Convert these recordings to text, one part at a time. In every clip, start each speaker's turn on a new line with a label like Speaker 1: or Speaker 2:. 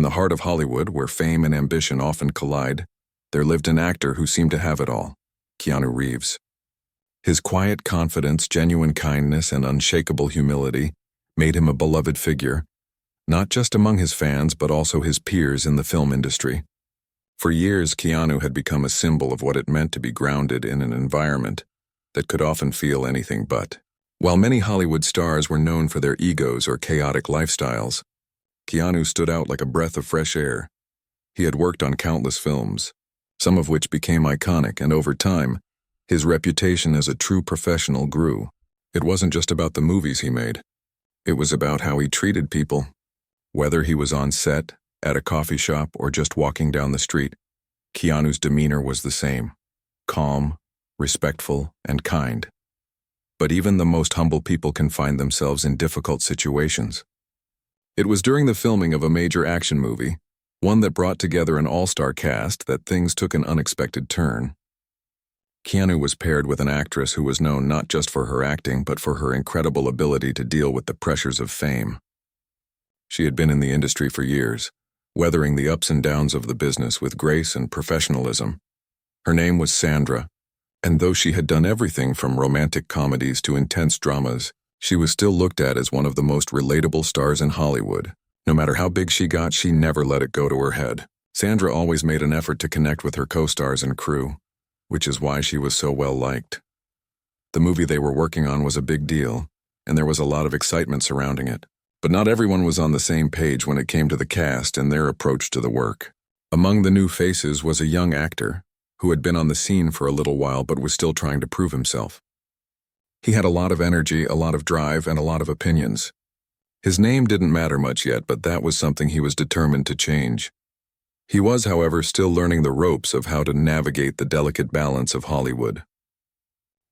Speaker 1: the heart of Hollywood, where fame and ambition often collide, there lived an actor who seemed to have it all, Keanu Reeves. His quiet confidence, genuine kindness, and unshakable humility made him a beloved figure, not just among his fans but also his peers in the film industry. For years, Keanu had become a symbol of what it meant to be grounded in an environment that could often feel anything but. While many Hollywood stars were known for their egos or chaotic lifestyles, Keanu stood out like a breath of fresh air. He had worked on countless films, some of which became iconic, and over time, his reputation as a true professional grew. It wasn't just about the movies he made. It was about how he treated people. Whether he was on set, at a coffee shop, or just walking down the street, Keanu's demeanor was the same: calm, respectful, and kind. But even the most humble people can find themselves in difficult situations. It was during the filming of a major action movie, one that brought together an all-star cast, that things took an unexpected turn. Keanu was paired with an actress who was known not just for her acting but for her incredible ability to deal with the pressures of fame. She had been in the industry for years, weathering the ups and downs of the business with grace and professionalism. Her name was Sandra, and though she had done everything from romantic comedies to intense dramas, she was still looked at as one of the most relatable stars in Hollywood. No matter how big she got, she never let it go to her head. Sandra always made an effort to connect with her co-stars and crew, which is why she was so well liked. The movie they were working on was a big deal, and there was a lot of excitement surrounding it. But not everyone was on the same page when it came to the cast and their approach to the work. Among the new faces was a young actor who had been on the scene for a little while but was still trying to prove himself. He had a lot of energy, a lot of drive, and a lot of opinions. His name didn't matter much yet, but that was something he was determined to change. He was, however, still learning the ropes of how to navigate the delicate balance of Hollywood.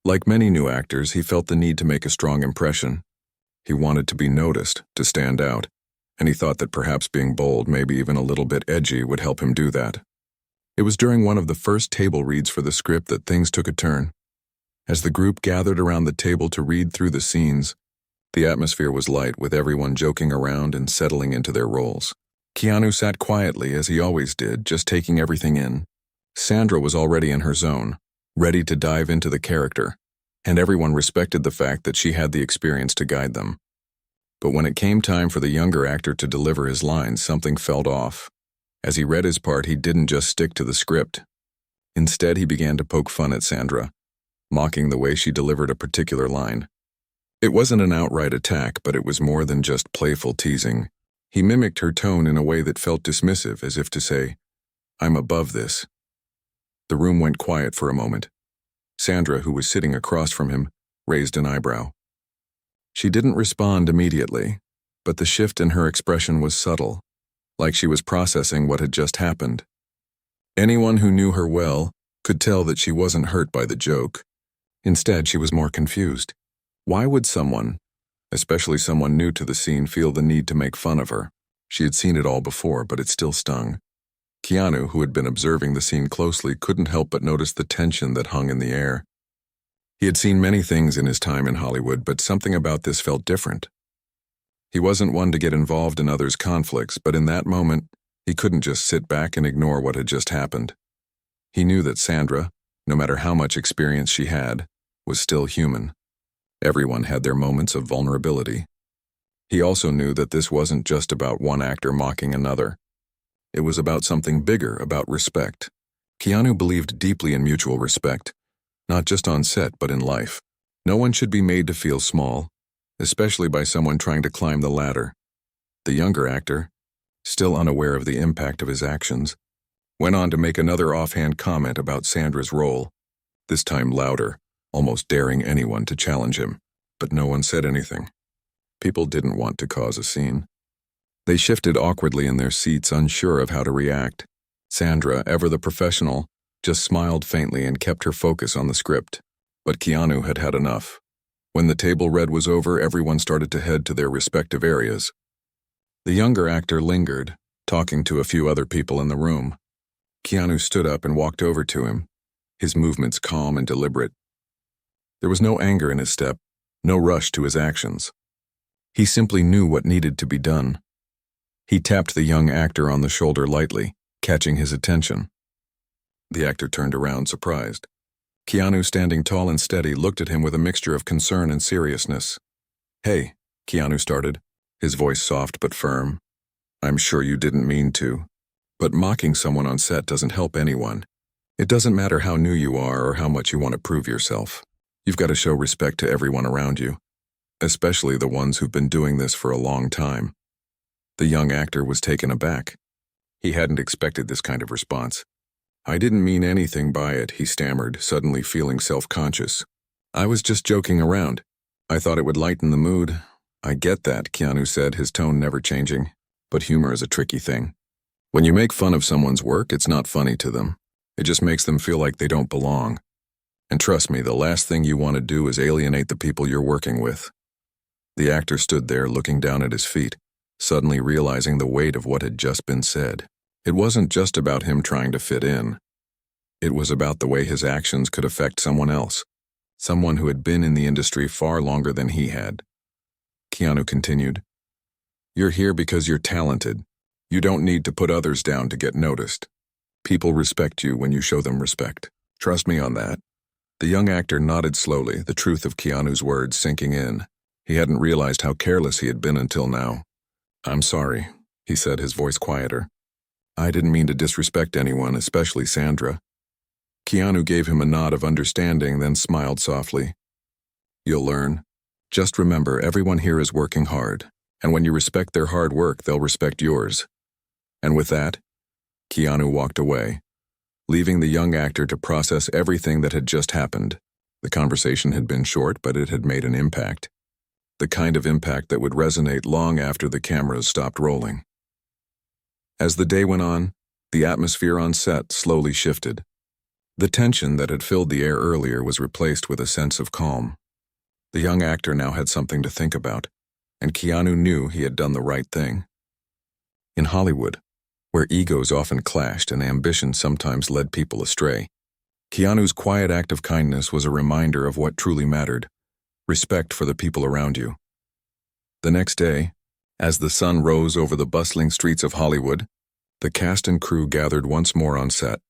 Speaker 1: Like many new actors, he felt the need to make a strong impression. He wanted to be noticed, to stand out, and he thought that perhaps being bold, maybe even a little bit edgy, would help him do that. It was during one of the first table reads for the script that things took a turn. As the group gathered around the table to read through the scenes, the atmosphere was light, with everyone joking around and settling into their roles. Keanu sat quietly, as he always did, just taking everything in. Sandra was already in her zone, ready to dive into the character, and everyone respected the fact that she had the experience to guide them. But when it came time for the younger actor to deliver his lines, something felt off. As he read his part, he didn't just stick to the script. Instead, he began to poke fun at Sandra, mocking the way she delivered a particular line. It wasn't an outright attack, but it was more than just playful teasing. He mimicked her tone in a way that felt dismissive, as if to say, "I'm above this." The room went quiet for a moment. Sandra, who was sitting across from him, raised an eyebrow. She didn't respond immediately, but the shift in her expression was subtle, like she was processing what had just happened. Anyone who knew her well could tell that she wasn't hurt by the joke. Instead, she was more confused. Why would someone, especially someone new to the scene, feel the need to make fun of her? She had seen it all before, but it still stung. Keanu, who had been observing the scene closely, couldn't help but notice the tension that hung in the air. He had seen many things in his time in Hollywood, but something about this felt different. He wasn't one to get involved in others' conflicts, but in that moment, he couldn't just sit back and ignore what had just happened. He knew that Sandra, no matter how much experience she had, was still human. Everyone had their moments of vulnerability. He also knew that this wasn't just about one actor mocking another. It was about something bigger, about respect. Keanu believed deeply in mutual respect, not just on set but in life. No one should be made to feel small, especially by someone trying to climb the ladder. The younger actor, still unaware of the impact of his actions, went on to make another offhand comment about Sandra's role, this time louder, almost daring anyone to challenge him. But no one said anything. People didn't want to cause a scene. They shifted awkwardly in their seats, unsure of how to react. Sandra, ever the professional, just smiled faintly and kept her focus on the script. But Keanu had had enough. When the table read was over, everyone started to head to their respective areas. The younger actor lingered, talking to a few other people in the room. Keanu stood up and walked over to him, his movements calm and deliberate. There was no anger in his step, no rush to his actions. He simply knew what needed to be done. He tapped the young actor on the shoulder lightly, catching his attention. The actor turned around, surprised. Keanu, standing tall and steady, looked at him with a mixture of concern and seriousness. "Hey," Keanu started, his voice soft but firm. "I'm sure you didn't mean to. But mocking someone on set doesn't help anyone. It doesn't matter how new you are or how much you want to prove yourself. You've got to show respect to everyone around you, especially the ones who've been doing this for a long time." The young actor was taken aback. He hadn't expected this kind of response. "I didn't mean anything by it," he stammered, suddenly feeling self-conscious. "I was just joking around. I thought it would lighten the mood." "I get that," Keanu said, his tone never changing. "But humor is a tricky thing. When you make fun of someone's work, it's not funny to them. It just makes them feel like they don't belong. And trust me, the last thing you want to do is alienate the people you're working with." The actor stood there looking down at his feet, suddenly realizing the weight of what had just been said. It wasn't just about him trying to fit in. It was about the way his actions could affect someone else, someone who had been in the industry far longer than he had. Keanu continued, "You're here because you're talented. You don't need to put others down to get noticed. People respect you when you show them respect. Trust me on that." The young actor nodded slowly, the truth of Keanu's words sinking in. He hadn't realized how careless he had been until now. "I'm sorry," he said, his voice quieter. "I didn't mean to disrespect anyone, especially Sandra." Keanu gave him a nod of understanding, then smiled softly. "You'll learn. Just remember, everyone here is working hard, and when you respect their hard work, they'll respect yours." And with that, Keanu walked away, leaving the young actor to process everything that had just happened. The conversation had been short, but it had made an impact. The kind of impact that would resonate long after the cameras stopped rolling. As the day went on, the atmosphere on set slowly shifted. The tension that had filled the air earlier was replaced with a sense of calm. The young actor now had something to think about, and Keanu knew he had done the right thing. In Hollywood, where egos often clashed and ambition sometimes led people astray, Keanu's quiet act of kindness was a reminder of what truly mattered: respect for the people around you. The next day, as the sun rose over the bustling streets of Hollywood, the cast and crew gathered once more on set,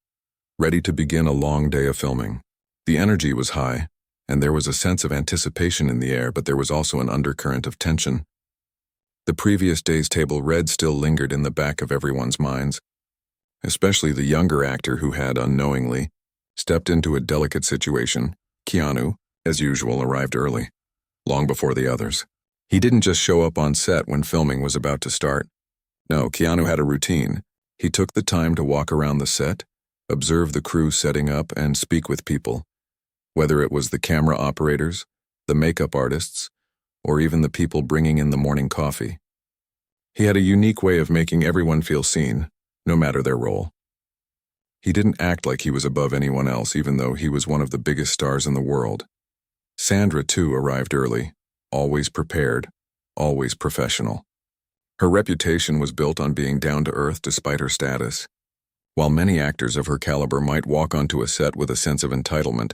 Speaker 1: ready to begin a long day of filming. The energy was high, and there was a sense of anticipation in the air, but there was also an undercurrent of tension. The previous day's table read still lingered in the back of everyone's minds, especially the younger actor who had, unknowingly, stepped into a delicate situation. Keanu, as usual, arrived early, long before the others. He didn't just show up on set when filming was about to start. No, Keanu had a routine. He took the time to walk around the set, observe the crew setting up, and speak with people, whether it was the camera operators, the makeup artists, or even the people bringing in the morning coffee. He had a unique way of making everyone feel seen, no matter their role. He didn't act like he was above anyone else, even though he was one of the biggest stars in the world. Sandra, too, arrived early, always prepared, always professional. Her reputation was built on being down-to-earth despite her status. While many actors of her caliber might walk onto a set with a sense of entitlement,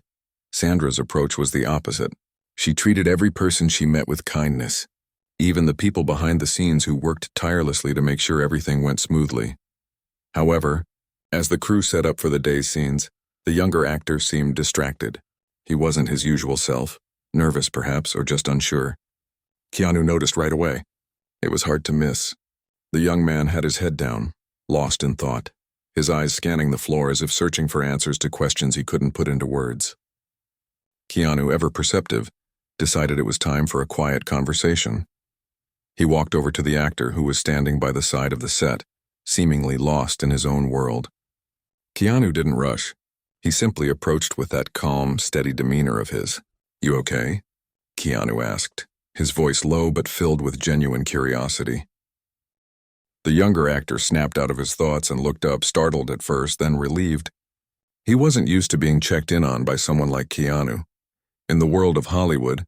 Speaker 1: Sandra's approach was the opposite. She treated every person she met with kindness, even the people behind the scenes who worked tirelessly to make sure everything went smoothly. However, as the crew set up for the day's scenes, the younger actor seemed distracted. He wasn't his usual self, nervous perhaps, or just unsure. Keanu noticed right away. It was hard to miss. The young man had his head down, lost in thought, his eyes scanning the floor as if searching for answers to questions he couldn't put into words. Keanu, ever perceptive, decided it was time for a quiet conversation. He walked over to the actor who was standing by the side of the set, seemingly lost in his own world. Keanu didn't rush. He simply approached with that calm, steady demeanor of his. "You okay?" Keanu asked, his voice low but filled with genuine curiosity. The younger actor snapped out of his thoughts and looked up, startled at first, then relieved. He wasn't used to being checked in on by someone like Keanu. In the world of Hollywood,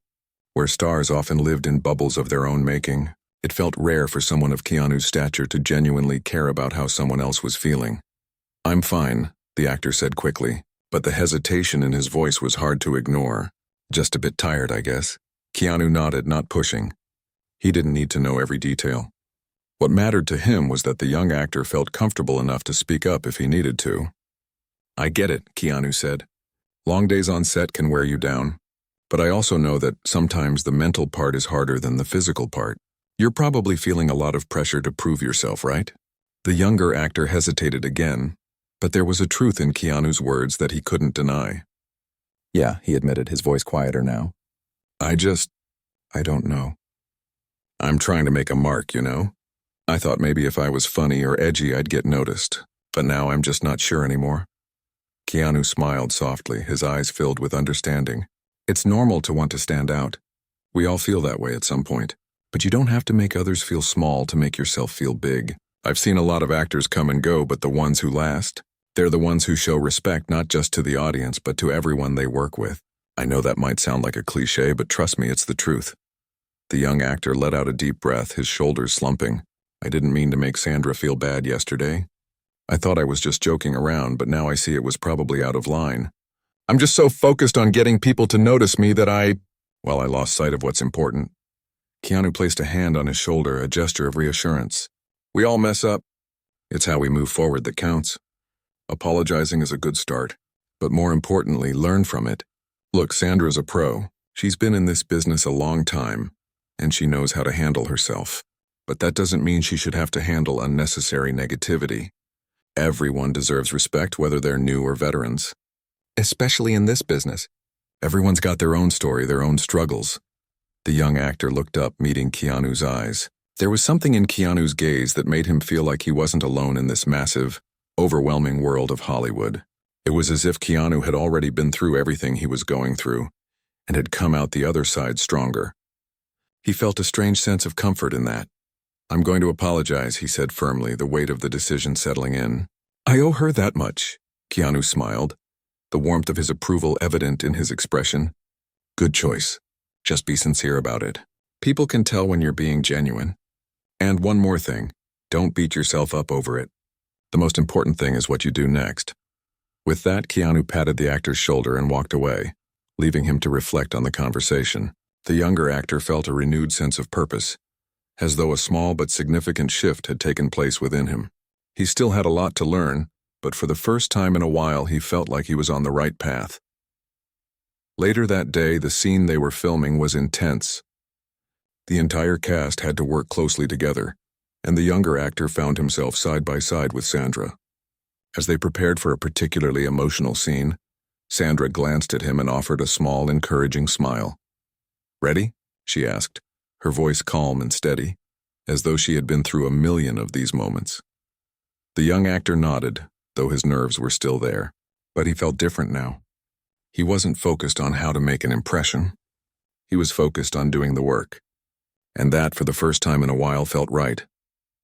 Speaker 1: where stars often lived in bubbles of their own making, it felt rare for someone of Keanu's stature to genuinely care about how someone else was feeling. "I'm fine," the actor said quickly, but the hesitation in his voice was hard to ignore. "Just a bit tired, I guess." Keanu nodded, not pushing. He didn't need to know every detail. What mattered to him was that the young actor felt comfortable enough to speak up if he needed to. "I get it," Keanu said. "Long days on set can wear you down. But I also know that sometimes the mental part is harder than the physical part. You're probably feeling a lot of pressure to prove yourself, right?" The younger actor hesitated again, but there was a truth in Keanu's words that he couldn't deny.
Speaker 2: "Yeah," he admitted, his voice quieter now.
Speaker 1: I don't know. I'm trying to make a mark, you know? I thought maybe if I was funny or edgy I'd get noticed, but now I'm just not sure anymore." Keanu smiled softly, his eyes filled with understanding. "It's normal to want to stand out. We all feel that way at some point, but you don't have to make others feel small to make yourself feel big. I've seen a lot of actors come and go, but the ones who last, they're the ones who show respect not just to the audience, but to everyone they work with. I know that might sound like a cliche, but trust me, it's the truth." The young actor let out a deep breath, his shoulders slumping. "I didn't mean to make Sandra feel bad yesterday. I thought I was just joking around, but now I see it was probably out of line. I'm just so focused on getting people to notice me that I lost sight of what's important." Keanu placed a hand on his shoulder, a gesture of reassurance. "We all mess up. It's how we move forward that counts. Apologizing is a good start, but more importantly, learn from it. Look, Sandra's a pro. She's been in this business a long time, and she knows how to handle herself. But that doesn't mean she should have to handle unnecessary negativity. Everyone deserves respect, whether they're new or veterans. Especially in this business. Everyone's got their own story, their own struggles." The young actor looked up, meeting Keanu's eyes. There was something in Keanu's gaze that made him feel like he wasn't alone in this massive, overwhelming world of Hollywood. It was as if Keanu had already been through everything he was going through, and had come out the other side stronger. He felt a strange sense of comfort in that. "I'm going to apologize," he said firmly, the weight of the decision settling in. "I owe her that much." Keanu smiled, the warmth of his approval evident in his expression. "Good choice. Just be sincere about it. People can tell when you're being genuine. And one more thing, don't beat yourself up over it. The most important thing is what you do next." With that, Keanu patted the actor's shoulder and walked away, leaving him to reflect on the conversation. The younger actor felt a renewed sense of purpose, as though a small but significant shift had taken place within him. He still had a lot to learn, but for the first time in a while he felt like he was on the right path. Later that day, the scene they were filming was intense. The entire cast had to work closely together, and the younger actor found himself side by side with Sandra. As they prepared for a particularly emotional scene, Sandra glanced at him and offered a small, encouraging smile. "Ready?" she asked, her voice calm and steady, as though she had been through a million of these moments. The young actor nodded, though his nerves were still there, but he felt different now. He wasn't focused on how to make an impression. He was focused on doing the work. And that, for the first time in a while, felt right.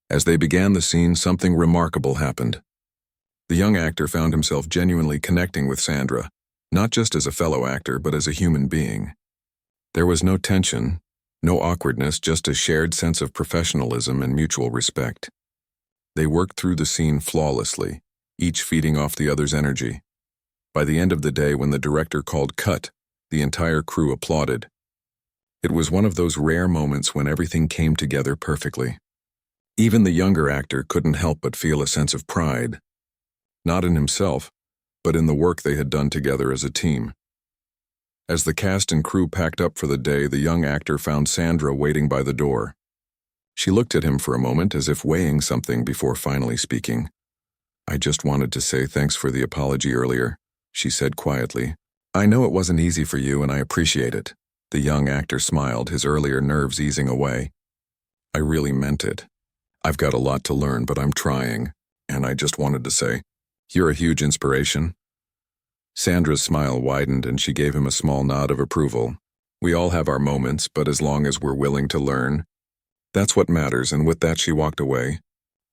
Speaker 1: As they began the scene, something remarkable happened. The young actor found himself genuinely connecting with Sandra, not just as a fellow actor, but as a human being. There was no tension, no awkwardness, just a shared sense of professionalism and mutual respect. They worked through the scene flawlessly, each feeding off the other's energy. By the end of the day, when the director called cut, the entire crew applauded. It was one of those rare moments when everything came together perfectly. Even the younger actor couldn't help but feel a sense of pride. Not in himself, but in the work they had done together as a team. As the cast and crew packed up for the day, the young actor found Sandra waiting by the door. She looked at him for a moment as if weighing something before finally speaking. "I just wanted to say thanks for the apology earlier," she said quietly. "I know it wasn't easy for you, and I appreciate it." The young actor smiled, his earlier nerves easing away. "I really meant it. I've got a lot to learn, but I'm trying, and I just wanted to say, you're a huge inspiration." Sandra's smile widened and she gave him a small nod of approval. "We all have our moments, but as long as we're willing to learn, that's what matters." And with that she walked away,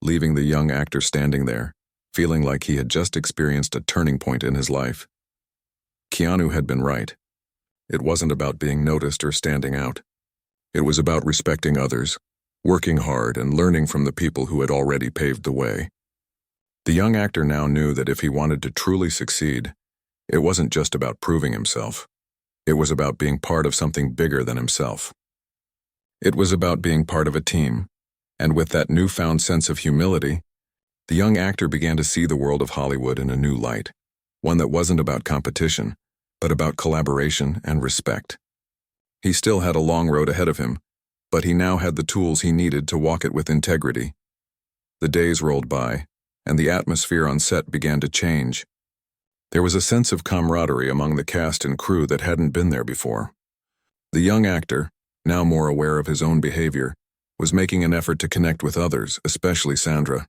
Speaker 1: leaving the young actor standing there, feeling like he had just experienced a turning point in his life. Keanu had been right. It wasn't about being noticed or standing out. It was about respecting others, working hard, and learning from the people who had already paved the way. The young actor now knew that if he wanted to truly succeed, it wasn't just about proving himself. It was about being part of something bigger than himself. It was about being part of a team, And with that newfound sense of humility, the young actor began to see the world of Hollywood in a new light, one that wasn't about competition, but about collaboration and respect. He still had a long road ahead of him, but he now had the tools he needed to walk it with integrity. The days rolled by, and the atmosphere on set began to change. There was a sense of camaraderie among the cast and crew that hadn't been there before. The young actor, now more aware of his own behavior, was making an effort to connect with others, especially Sandra.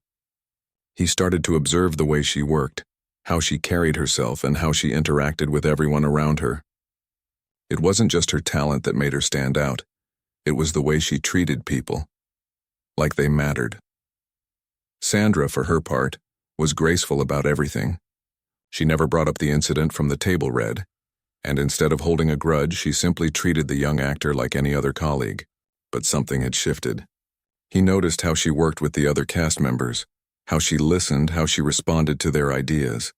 Speaker 1: He started to observe the way she worked, how she carried herself, and how she interacted with everyone around her. It wasn't just her talent that made her stand out. It was the way she treated people, like they mattered. Sandra, for her part, was graceful about everything. She never brought up the incident from the table read, and instead of holding a grudge, she simply treated the young actor like any other colleague. But something had shifted. He noticed how she worked with the other cast members, how she listened, how she responded to their ideas.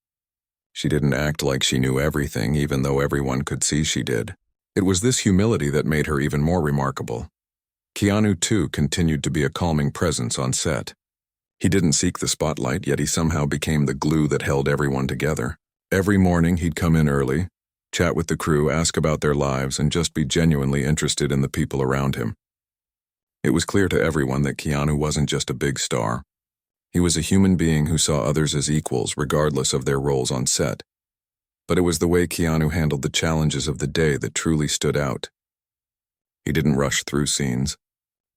Speaker 1: She didn't act like she knew everything, even though everyone could see she did. It was this humility that made her even more remarkable. Keanu, too, continued to be a calming presence on set. He didn't seek the spotlight, yet he somehow became the glue that held everyone together. Every morning he'd come in early, chat with the crew, ask about their lives, and just be genuinely interested in the people around him. It was clear to everyone that Keanu wasn't just a big star. He was a human being who saw others as equals, regardless of their roles on set. But it was the way Keanu handled the challenges of the day that truly stood out. He didn't rush through scenes.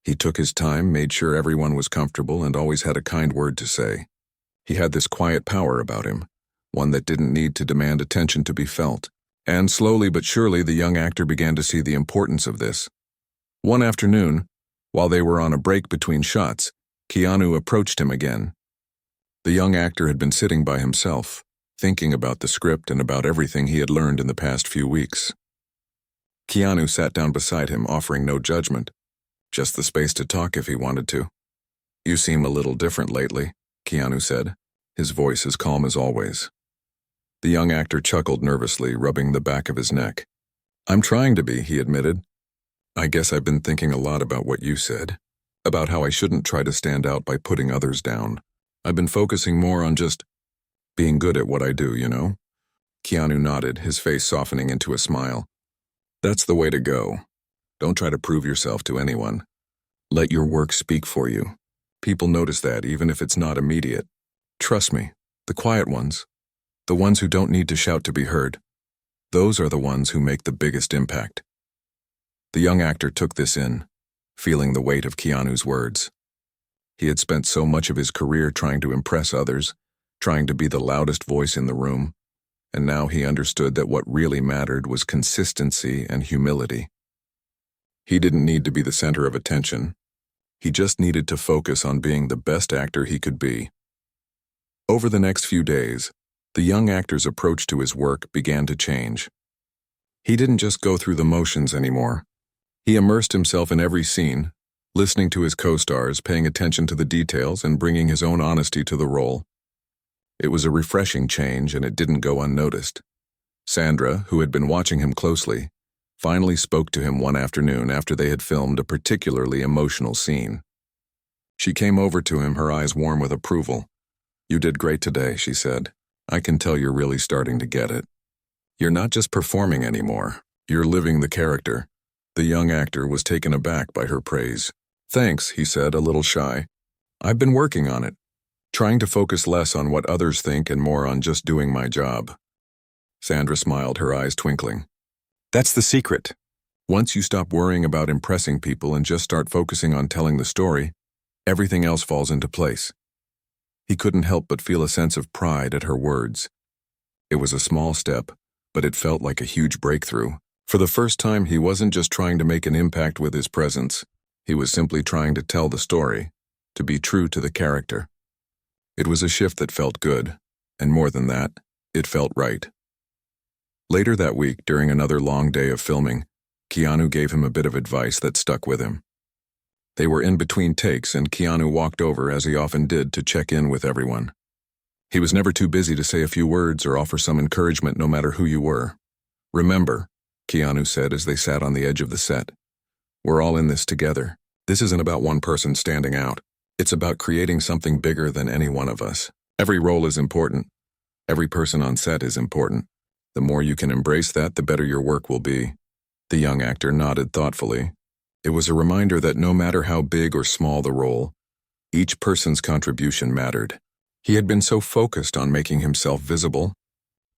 Speaker 1: He took his time, made sure everyone was comfortable, and always had a kind word to say. He had this quiet power about him, one that didn't need to demand attention to be felt. And slowly but surely, the young actor began to see the importance of this. One afternoon, while they were on a break between shots, Keanu approached him again. The young actor had been sitting by himself, thinking about the script and about everything he had learned in the past few weeks. Keanu sat down beside him, offering no judgment, just the space to talk if he wanted to. "You seem a little different lately," Keanu said, his voice as calm as always. The young actor chuckled nervously, rubbing the back of his neck. "I'm trying to be," he admitted. "I guess I've been thinking a lot about what you said, about how I shouldn't try to stand out by putting others down. I've been focusing more on just being good at what I do, you know?" Keanu nodded, his face softening into a smile. "That's the way to go. Don't try to prove yourself to anyone. Let your work speak for you. People notice that, even if it's not immediate. Trust me, the quiet ones, the ones who don't need to shout to be heard, those are the ones who make the biggest impact." The young actor took this in, feeling the weight of Keanu's words. He had spent so much of his career trying to impress others, trying to be the loudest voice in the room, and now he understood that what really mattered was consistency and humility. He didn't need to be the center of attention. He just needed to focus on being the best actor he could be. Over the next few days, the young actor's approach to his work began to change. He didn't just go through the motions anymore. He immersed himself in every scene, listening to his co-stars, paying attention to the details, and bringing his own honesty to the role. It was a refreshing change, and it didn't go unnoticed. Sandra, who had been watching him closely, finally spoke to him one afternoon after they had filmed a particularly emotional scene. She came over to him, her eyes warm with approval. "You did great today," she said. "I can tell you're really starting to get it. You're not just performing anymore. You're living the character." The young actor was taken aback by her praise. "Thanks," he said, a little shy. "I've been working on it, trying to focus less on what others think and more on just doing my job." Sandra smiled, her eyes twinkling. "That's the secret. Once you stop worrying about impressing people and just start focusing on telling the story, everything else falls into place." He couldn't help but feel a sense of pride at her words. It was a small step, but it felt like a huge breakthrough. For the first time, he wasn't just trying to make an impact with his presence. He was simply trying to tell the story, to be true to the character. It was a shift that felt good, and more than that, it felt right. Later that week, during another long day of filming, Keanu gave him a bit of advice that stuck with him. They were in between takes, and Keanu walked over, as he often did, to check in with everyone. He was never too busy to say a few words or offer some encouragement, no matter who you were. "Remember," Keanu said as they sat on the edge of the set, "we're all in this together. This isn't about one person standing out. It's about creating something bigger than any one of us. Every role is important. Every person on set is important. The more you can embrace that, the better your work will be. The young actor nodded thoughtfully. It was a reminder that no matter how big or small the role, each person's contribution mattered. He had been so focused on making himself visible,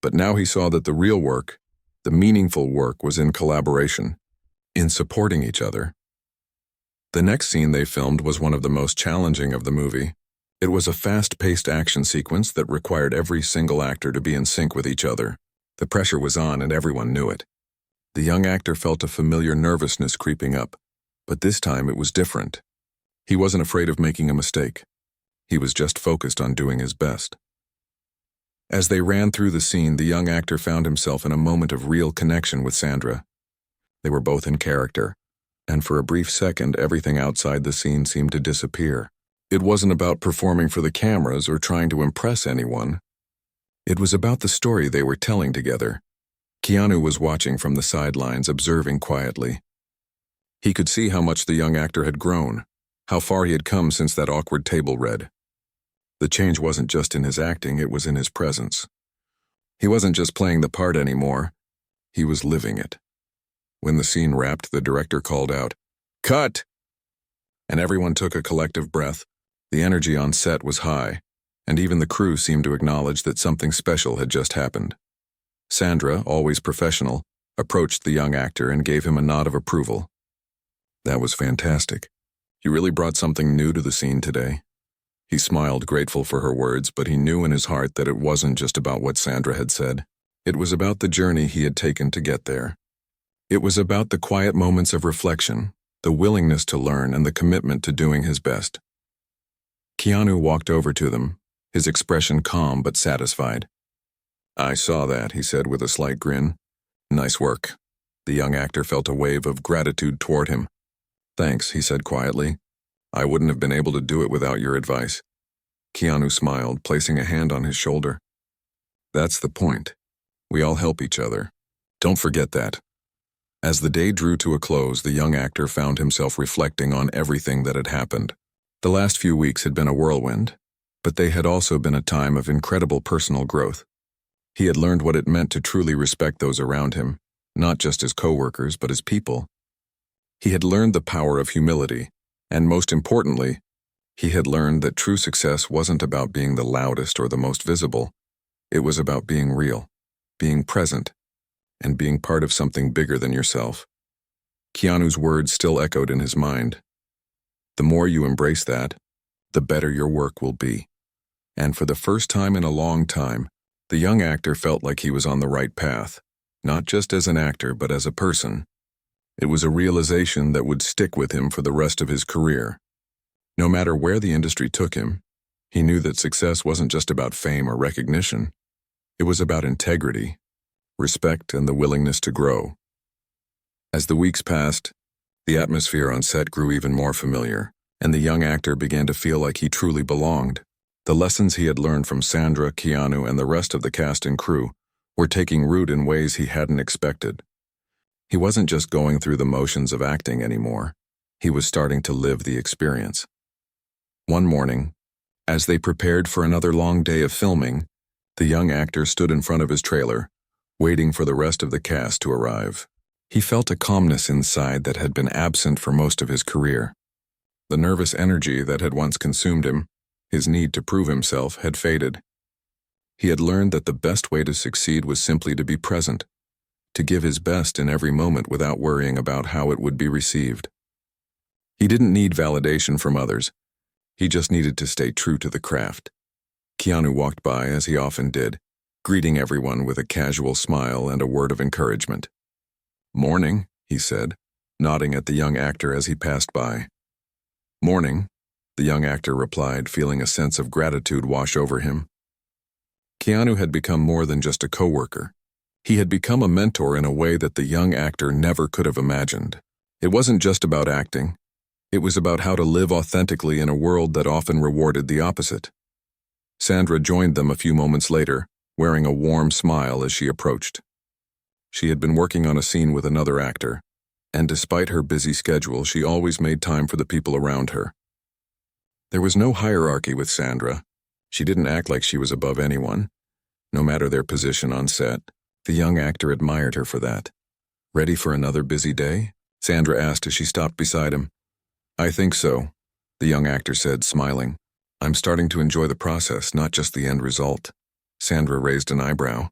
Speaker 1: but now he saw that the real work, the meaningful work, was in collaboration, in supporting each other. The next scene they filmed was one of the most challenging of the movie. It was a fast-paced action sequence that required every single actor to be in sync with each other. The pressure was on and everyone knew it. The young actor felt a familiar nervousness creeping up, but this time it was different. He wasn't afraid of making a mistake. He was just focused on doing his best. As they ran through the scene, the young actor found himself in a moment of real connection with Sandra. They were both in character, and for a brief second, everything outside the scene seemed to disappear. It wasn't about performing for the cameras or trying to impress anyone. It was about the story they were telling together. Keanu was watching from the sidelines, observing quietly. He could see how much the young actor had grown, how far he had come since that awkward table read. The change wasn't just in his acting, it was in his presence. He wasn't just playing the part anymore, he was living it. When the scene wrapped, the director called out, "Cut!" And everyone took a collective breath. The energy on set was high, and even the crew seemed to acknowledge that something special had just happened. Sandra, always professional, approached the young actor and gave him a nod of approval. "That was fantastic. You really brought something new to the scene today." He smiled, grateful for her words, but he knew in his heart that it wasn't just about what Sandra had said. It was about the journey he had taken to get there. It was about the quiet moments of reflection, the willingness to learn, and the commitment to doing his best. Keanu walked over to them, his expression calm but satisfied. "I saw that," he said with a slight grin. "Nice work." The young actor felt a wave of gratitude toward him. "Thanks," he said quietly. "I wouldn't have been able to do it without your advice." Keanu smiled, placing a hand on his shoulder. "That's the point. We all help each other. Don't forget that." As the day drew to a close, the young actor found himself reflecting on everything that had happened. The last few weeks had been a whirlwind, but they had also been a time of incredible personal growth. He had learned what it meant to truly respect those around him, not just his coworkers, but his people. He had learned the power of humility, and most importantly, he had learned that true success wasn't about being the loudest or the most visible. It was about being real, being present, and being part of something bigger than yourself. Keanu's words still echoed in his mind. The more you embrace that, the better your work will be. And for the first time in a long time, the young actor felt like he was on the right path, not just as an actor, but as a person. It was a realization that would stick with him for the rest of his career. No matter where the industry took him, he knew that success wasn't just about fame or recognition. It was about integrity, respect, and the willingness to grow. As the weeks passed, the atmosphere on set grew even more familiar, and the young actor began to feel like he truly belonged. The lessons he had learned from Sandra, Keanu, and the rest of the cast and crew were taking root in ways he hadn't expected. He wasn't just going through the motions of acting anymore. He was starting to live the experience. One morning, as they prepared for another long day of filming, the young actor stood in front of his trailer, waiting for the rest of the cast to arrive. He felt a calmness inside that had been absent for most of his career. The nervous energy that had once consumed him, his need to prove himself, had faded. He had learned that the best way to succeed was simply to be present, to give his best in every moment without worrying about how it would be received. He didn't need validation from others. He just needed to stay true to the craft. Keanu walked by, as he often did, greeting everyone with a casual smile and a word of encouragement. "Morning," he said, nodding at the young actor as he passed by. "Morning," the young actor replied, feeling a sense of gratitude wash over him. Keanu had become more than just a coworker. He had become a mentor in a way that the young actor never could have imagined. It wasn't just about acting. It was about how to live authentically in a world that often rewarded the opposite. Sandra joined them a few moments later, wearing a warm smile as she approached. She had been working on a scene with another actor, And despite her busy schedule, she always made time for the people around her. There was no hierarchy with Sandra. She didn't act like she was above anyone, no matter their position on set. The young actor admired her for that. "Ready for another busy day?" Sandra asked as she stopped beside him. "I think so," the young actor said, smiling. "I'm starting to enjoy the process, not just the end result." Sandra raised an eyebrow.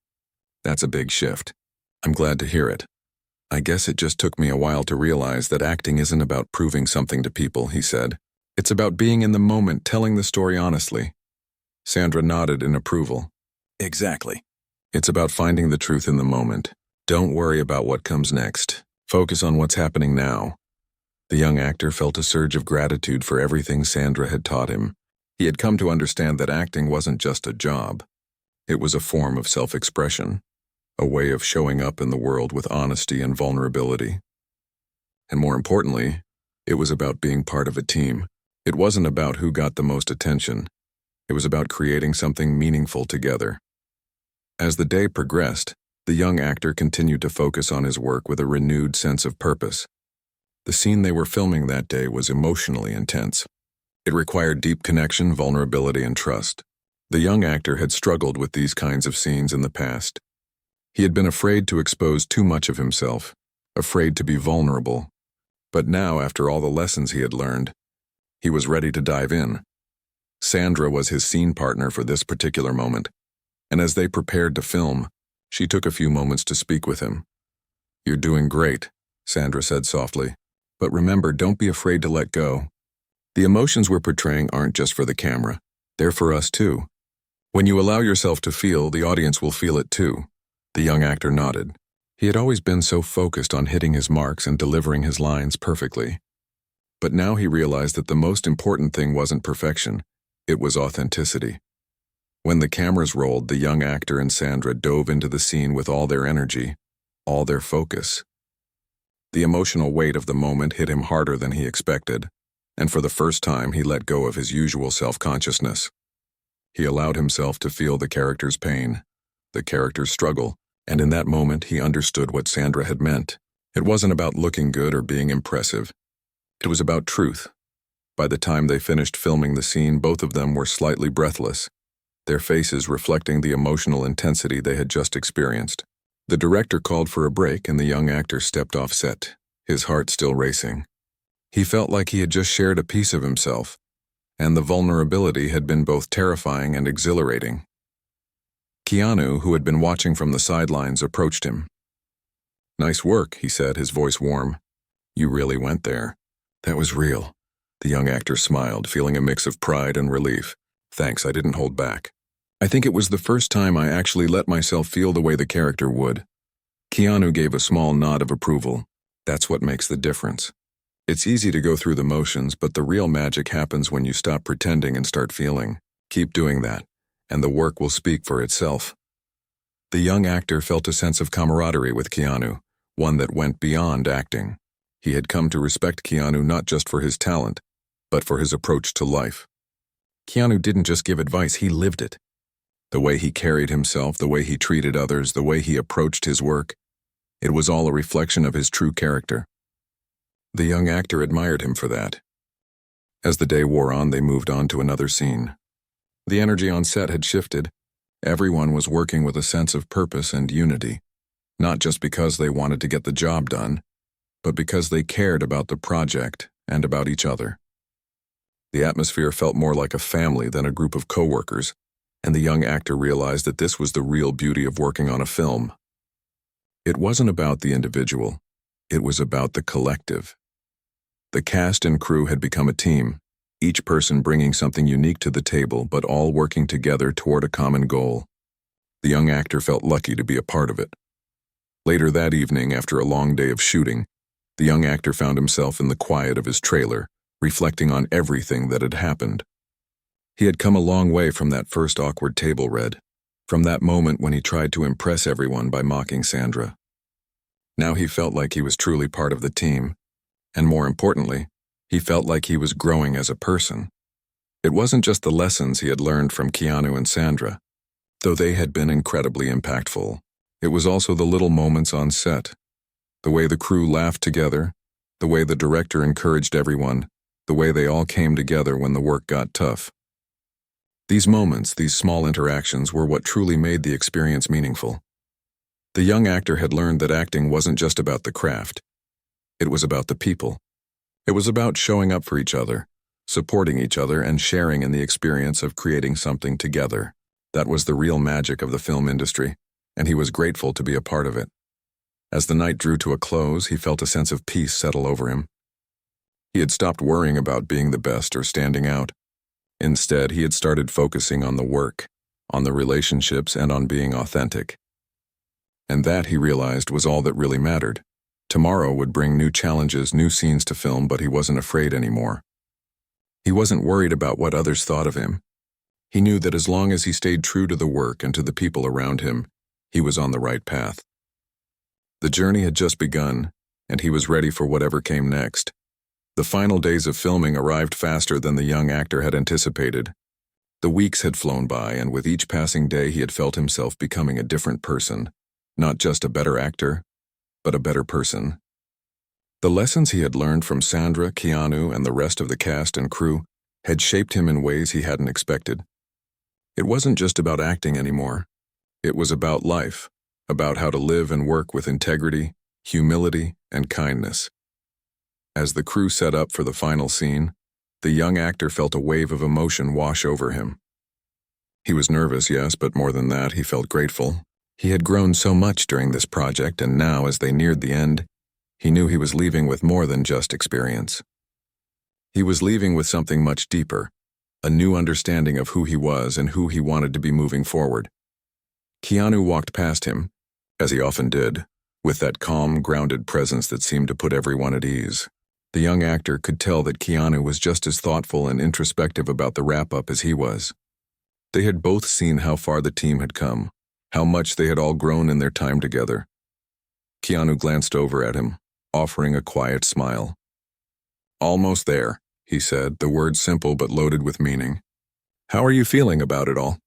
Speaker 1: "That's a big shift. I'm glad to hear it. I guess it just took me a while to realize that acting isn't about proving something to people," he said. "It's about being in the moment, telling the story honestly." Sandra nodded in approval. "Exactly. It's about finding the truth in the moment. Don't worry about what comes next. Focus on what's happening now." The young actor felt a surge of gratitude for everything Sandra had taught him. He had come to understand that acting wasn't just a job. It was a form of self-expression, a way of showing up in the world with honesty and vulnerability. And more importantly, it was about being part of a team. It wasn't about who got the most attention. It was about creating something meaningful together. As the day progressed, the young actor continued to focus on his work with a renewed sense of purpose. The scene they were filming that day was emotionally intense. It required deep connection, vulnerability, and trust. The young actor had struggled with these kinds of scenes in the past. He had been afraid to expose too much of himself, afraid to be vulnerable. But now, after all the lessons he had learned, he was ready to dive in. Sandra was his scene partner for this particular moment, and as they prepared to film, she took a few moments to speak with him. "You're doing great," Sandra said softly. "But remember, don't be afraid to let go. The emotions we're portraying aren't just for the camera. They're for us too. When you allow yourself to feel, the audience will feel it too." The young actor nodded. He had always been so focused on hitting his marks and delivering his lines perfectly. But now he realized that the most important thing wasn't perfection, it was authenticity. When the cameras rolled, the young actor and Sandra dove into the scene with all their energy, all their focus. The emotional weight of the moment hit him harder than he expected, and for the first time he let go of his usual self-consciousness. He allowed himself to feel the character's pain, the character's struggle, and in that moment he understood what Sandra had meant. It wasn't about looking good or being impressive. It was about truth. By the time they finished filming the scene, both of them were slightly breathless, their faces reflecting the emotional intensity they had just experienced. The director called for a break and the young actor stepped off set, his heart still racing. He felt like he had just shared a piece of himself, and the vulnerability had been both terrifying and exhilarating. Keanu, who had been watching from the sidelines, approached him. "Nice work," he said, his voice warm. "You really went there." "That was real." The young actor smiled, feeling a mix of pride and relief. "Thanks, I didn't hold back. I think it was the first time I actually let myself feel the way the character would." Keanu gave a small nod of approval. "That's what makes the difference. It's easy to go through the motions, but the real magic happens when you stop pretending and start feeling. Keep doing that, and the work will speak for itself." The young actor felt a sense of camaraderie with Keanu, one that went beyond acting. He had come to respect Keanu not just for his talent, but for his approach to life. Keanu didn't just give advice, he lived it. The way he carried himself, the way he treated others, the way he approached his work, it was all a reflection of his true character. The young actor admired him for that. As the day wore on, they moved on to another scene. The energy on set had shifted. Everyone was working with a sense of purpose and unity, not just because they wanted to get the job done, but because they cared about the project and about each other. The atmosphere felt more like a family than a group of coworkers, and the young actor realized that this was the real beauty of working on a film. It wasn't about the individual, it was about the collective. The cast and crew had become a team, each person bringing something unique to the table, but all working together toward a common goal. The young actor felt lucky to be a part of it. Later that evening, after a long day of shooting, the young actor found himself in the quiet of his trailer, reflecting on everything that had happened. He had come a long way from that first awkward table read, from that moment when he tried to impress everyone by mocking Sandra. Now he felt like he was truly part of the team, and more importantly, he felt like he was growing as a person. It wasn't just the lessons he had learned from Keanu and Sandra, though they had been incredibly impactful. It was also the little moments on set, The way the crew laughed together, the way the director encouraged everyone, the way they all came together when the work got tough. These moments, these small interactions, were what truly made the experience meaningful. The young actor had learned that acting wasn't just about the craft. It was about the people. It was about showing up for each other, supporting each other, and sharing in the experience of creating something together. That was the real magic of the film industry, and he was grateful to be a part of it. As the night drew to a close, he felt a sense of peace settle over him. He had stopped worrying about being the best or standing out. Instead, he had started focusing on the work, on the relationships, and on being authentic. And that, he realized, was all that really mattered. Tomorrow would bring new challenges, new scenes to film, but he wasn't afraid anymore. He wasn't worried about what others thought of him. He knew that as long as he stayed true to the work and to the people around him, he was on the right path. The journey had just begun, and he was ready for whatever came next. The final days of filming arrived faster than the young actor had anticipated. The weeks had flown by, and with each passing day he had felt himself becoming a different person. Not just a better actor, but a better person. The lessons he had learned from Sandra, Keanu, and the rest of the cast and crew had shaped him in ways he hadn't expected. It wasn't just about acting anymore. It was about life, about how to live and work with integrity, humility, and kindness. As the crew set up for the final scene, the young actor felt a wave of emotion wash over him. He was nervous, yes, but more than that, he felt grateful. He had grown so much during this project, and now, as they neared the end, he knew he was leaving with more than just experience. He was leaving with something much deeper, a new understanding of who he was and who he wanted to be moving forward. Keanu walked past him, as he often did, with that calm, grounded presence that seemed to put everyone at ease. The young actor could tell that Keanu was just as thoughtful and introspective about the wrap-up as he was. They had both seen how far the team had come, how much they had all grown in their time together. Keanu glanced over at him, offering a quiet smile. "Almost there," he said, the words simple but loaded with meaning. "How are you feeling about it all?"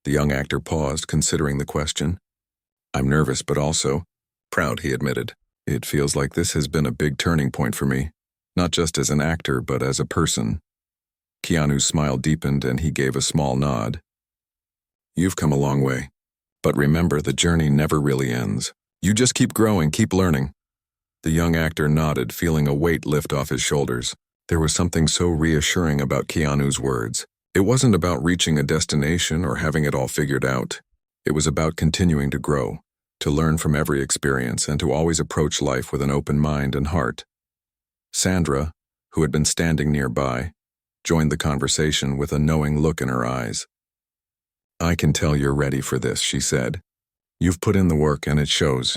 Speaker 1: The young actor paused, considering the question. "I'm nervous, but also proud," he admitted. "It feels like this has been a big turning point for me, not just as an actor, but as a person." Keanu's smile deepened and he gave a small nod. "You've come a long way. But remember, the journey never really ends. You just keep growing, keep learning." The young actor nodded, feeling a weight lift off his shoulders. There was something so reassuring about Keanu's words. It wasn't about reaching a destination or having it all figured out. It was about continuing to grow, to learn from every experience, and to always approach life with an open mind and heart. Sandra, who had been standing nearby, joined the conversation with a knowing look in her eyes. "I can tell you're ready for this," she said. "You've put in the work and it shows."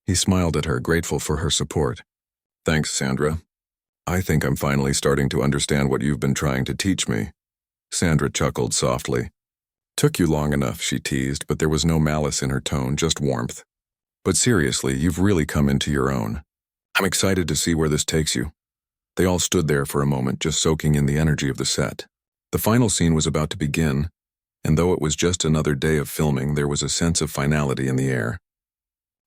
Speaker 1: He smiled at her, grateful for her support. "Thanks, Sandra. I think I'm finally starting to understand what you've been trying to teach me." Sandra chuckled softly. "Took you long enough," she teased, but there was no malice in her tone, just warmth. "But seriously, you've really come into your own. I'm excited to see where this takes you." They all stood there for a moment, just soaking in the energy of the set. The final scene was about to begin, and though it was just another day of filming, there was a sense of finality in the air.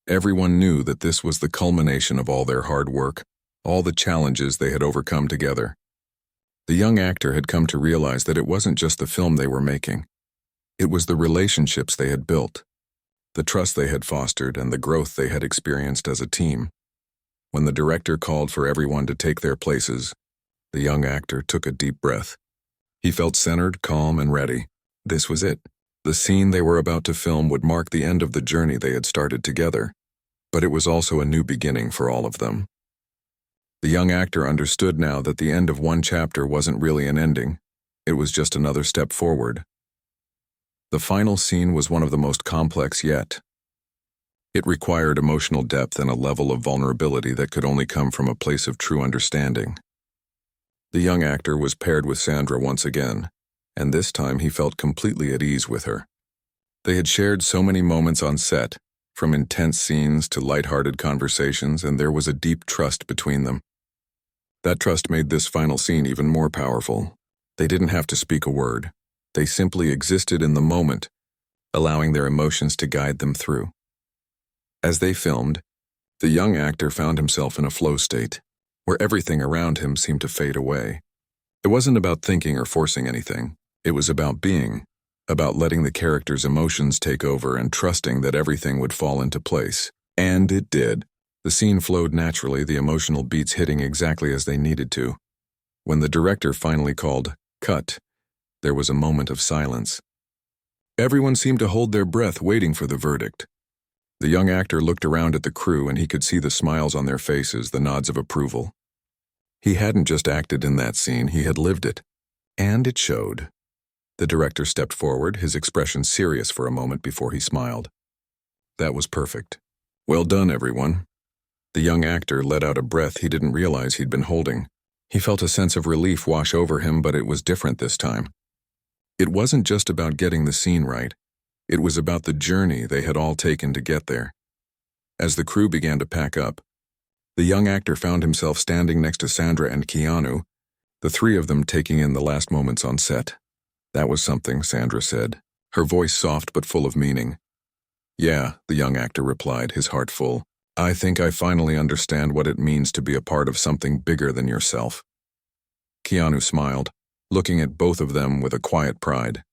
Speaker 1: Everyone knew that this was the culmination of all their hard work, all the challenges they had overcome together. The young actor had come to realize that it wasn't just the film they were making. It was the relationships they had built, the trust they had fostered, and the growth they had experienced as a team. When the director called for everyone to take their places, the young actor took a deep breath. He felt centered, calm, and ready. This was it. The scene they were about to film would mark the end of the journey they had started together, but it was also a new beginning for all of them. The young actor understood now that the end of one chapter wasn't really an ending. It was just another step forward. The final scene was one of the most complex yet. It required emotional depth and a level of vulnerability that could only come from a place of true understanding. The young actor was paired with Sandra once again, and this time he felt completely at ease with her. They had shared so many moments on set, from intense scenes to lighthearted conversations, and there was a deep trust between them. That trust made this final scene even more powerful. They didn't have to speak a word. They simply existed in the moment, allowing their emotions to guide them through. As they filmed, The young actor found himself in a flow state, where everything around him seemed to fade away. It wasn't about thinking or forcing anything. It was about being, about letting the character's emotions take over and trusting that everything would fall into place. And it did. The scene flowed naturally, the emotional beats hitting exactly as they needed to. When the director finally called "cut," there was a moment of silence. Everyone seemed to hold their breath, waiting for the verdict. The young actor looked around at the crew and he could see the smiles on their faces, the nods of approval. He hadn't just acted in that scene, he had lived it. And it showed. The director stepped forward, his expression serious for a moment before he smiled. That was perfect. Well done, everyone. The young actor let out a breath he didn't realize he'd been holding. He felt a sense of relief wash over him, but it was different this time. It wasn't just about getting the scene right. It was about the journey they had all taken to get there. As the crew began to pack up, the young actor found himself standing next to Sandra and Keanu, the three of them taking in the last moments on set. That was something, Sandra said, her voice soft but full of meaning. Yeah, the young actor replied, his heart full. I think I finally understand what it means to be a part of something bigger than yourself. Keanu smiled, looking at both of them with a quiet pride.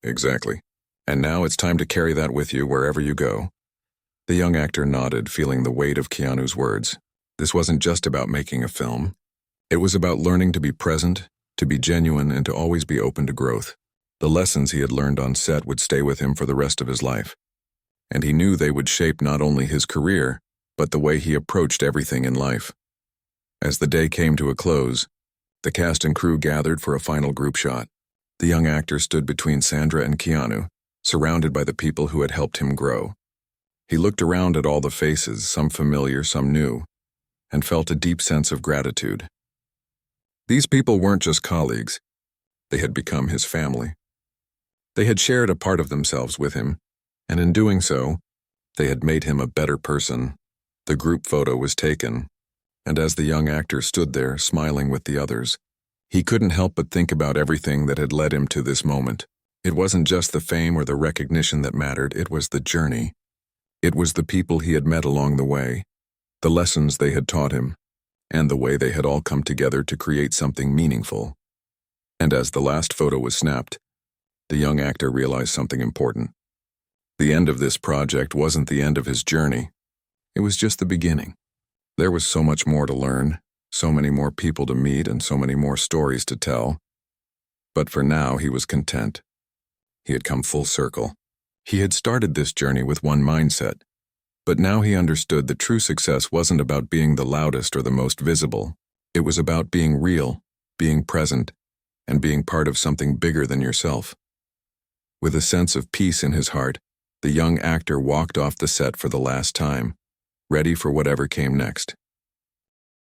Speaker 1: Exactly. And now it's time to carry that with you wherever you go. The young actor nodded, feeling the weight of Keanu's words. This wasn't just about making a film. It was about learning to be present, to be genuine, and to always be open to growth. The lessons he had learned on set would stay with him for the rest of his life. And he knew they would shape not only his career, but the way he approached everything in life. As the day came to a close, the cast and crew gathered for a final group shot. The young actor stood between Sandra and Keanu, surrounded by the people who had helped him grow. He looked around at all the faces, some familiar, some new, and felt a deep sense of gratitude. These people weren't just colleagues. They had become his family. They had shared a part of themselves with him, and in doing so, they had made him a better person. The group photo was taken, and as the young actor stood there, smiling with the others, he couldn't help but think about everything that had led him to this moment. It wasn't just the fame or the recognition that mattered, it was the journey. It was the people he had met along the way, the lessons they had taught him, and the way they had all come together to create something meaningful. And as the last photo was snapped, the young actor realized something important. The end of this project wasn't the end of his journey. It was just the beginning. There was so much more to learn, so many more people to meet, and so many more stories to tell. But for now, he was content. He had come full circle. He had started this journey with one mindset, but now he understood that true success wasn't about being the loudest or the most visible. It was about being real, being present, and being part of something bigger than yourself. With a sense of peace in his heart, the young actor walked off the set for the last time, ready for whatever came next.